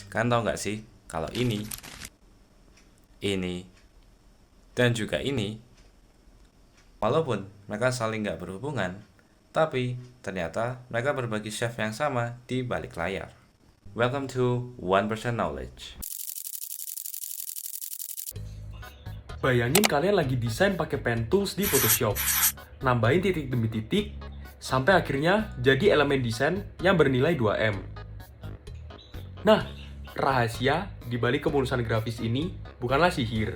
Kan tau nggak sih, kalau ini, dan juga ini, walaupun mereka saling nggak berhubungan, tapi ternyata mereka berbagi chef yang sama di balik layar. Welcome to 1% Knowledge. Bayangin kalian lagi desain pakai pen tools di Photoshop, nambahin titik demi titik, sampai akhirnya jadi elemen desain yang bernilai 2M. Nah, rahasia di balik kemulusan grafis ini bukanlah sihir,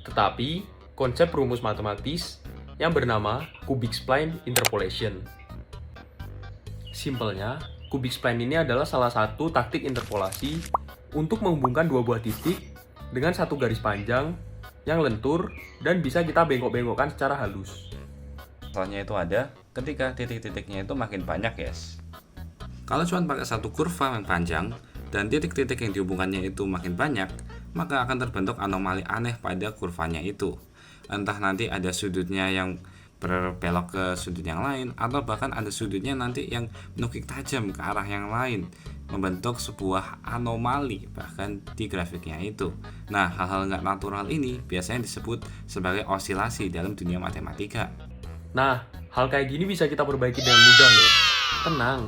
tetapi konsep rumus matematis yang bernama cubic spline interpolation. Simpelnya, cubic spline ini adalah salah satu taktik interpolasi untuk menghubungkan dua buah titik dengan satu garis panjang yang lentur dan bisa kita bengkok-bengkokkan secara halus. Soalnya itu ada ketika titik-titiknya itu makin banyak, guys. Kalau cuma pakai satu kurva yang panjang dan titik-titik yang dihubungkannya itu makin banyak, maka akan terbentuk anomali aneh pada kurvanya itu. Entah nanti ada sudutnya yang berbelok ke sudut yang lain, atau bahkan ada sudutnya nanti yang menukik tajam ke arah yang lain, membentuk sebuah anomali bahkan di grafiknya itu. Nah, hal-hal nggak natural ini biasanya disebut sebagai osilasi dalam dunia matematika. Nah, hal kayak gini bisa kita perbaiki dengan mudah loh. Tenang,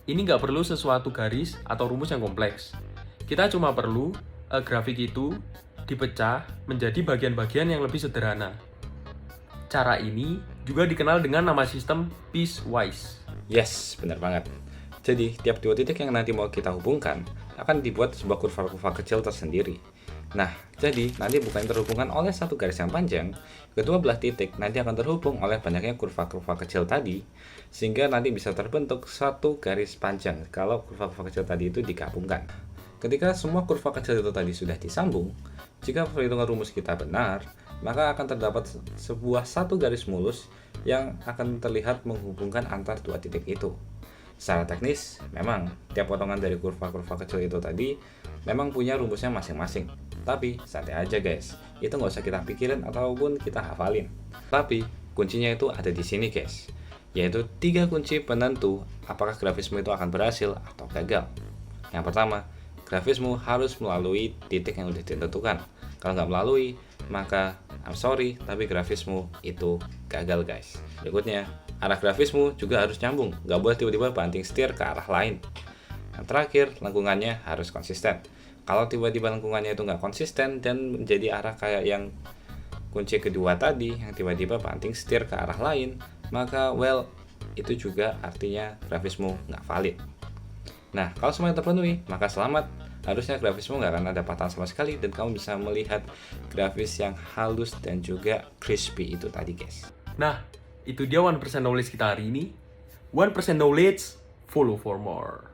ini nggak perlu sesuatu garis atau rumus yang kompleks. Kita cuma perlu grafik itu dipecah menjadi bagian-bagian yang lebih sederhana. Cara ini juga dikenal dengan nama sistem piecewise. Yes, benar banget. Jadi, tiap dua titik yang nanti mau kita hubungkan akan dibuat sebuah kurva-kurva kecil tersendiri. Nah, jadi nanti bukan terhubungkan oleh satu garis yang panjang, kedua belah titik nanti akan terhubung oleh banyaknya kurva-kurva kecil tadi, sehingga nanti bisa terbentuk satu garis panjang kalau kurva-kurva kecil tadi itu digabungkan. Ketika semua kurva kecil itu tadi sudah disambung, jika perhitungan rumus kita benar, maka akan terdapat sebuah satu garis mulus yang akan terlihat menghubungkan antar dua titik itu. Secara teknis, memang tiap potongan dari kurva-kurva kecil itu tadi memang punya rumusnya masing-masing. Tapi santai aja guys, itu nggak usah kita pikirin ataupun kita hafalin. Tapi kuncinya itu ada di sini guys, yaitu 3 kunci penentu apakah grafismu itu akan berhasil atau gagal. Yang pertama, grafismu harus melalui titik yang sudah ditentukan. Kalau nggak melalui, maka I'm sorry, tapi grafismu itu gagal guys. Berikutnya, arah grafismu juga harus nyambung, nggak boleh tiba-tiba banting setir ke arah lain. Yang terakhir, lengkungannya harus konsisten. Kalau tiba-tiba lengkungannya itu nggak konsisten dan menjadi arah kayak yang kunci kedua tadi, yang tiba-tiba banting setir ke arah lain, maka itu juga artinya grafismu nggak valid. Nah, kalau semuanya terpenuhi, maka selamat. Harusnya grafismu nggak akan ada patahan sama sekali dan kamu bisa melihat grafis yang halus dan juga crispy itu tadi guys. Nah, itu dia 1% knowledge kita hari ini. 1% knowledge, follow for more.